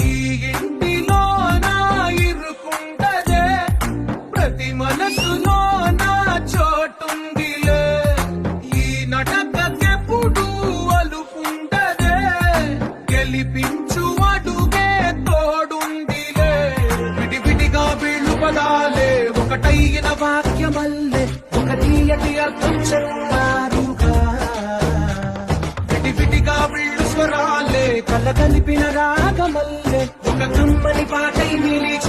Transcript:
ఈ ఇంటిలో నా ఇరుకుంటదే ప్రతి మనసులో నా చోటుందిలే ఈ నటకెప్పుడు అలుపుంటదే గెలిపించు అడుగే తోడుందిలే విడివిడిగా వీళ్ళు పదాలే ఒకటైన వాక్యమల్లే ఒక తీయటి అర్థం చెప్తారుగా విడివిడిగా వీళ్ళు స్వరాలే కలగలిపిన రాగమల్లే ఒక కమ్మని పాటై నిలిచి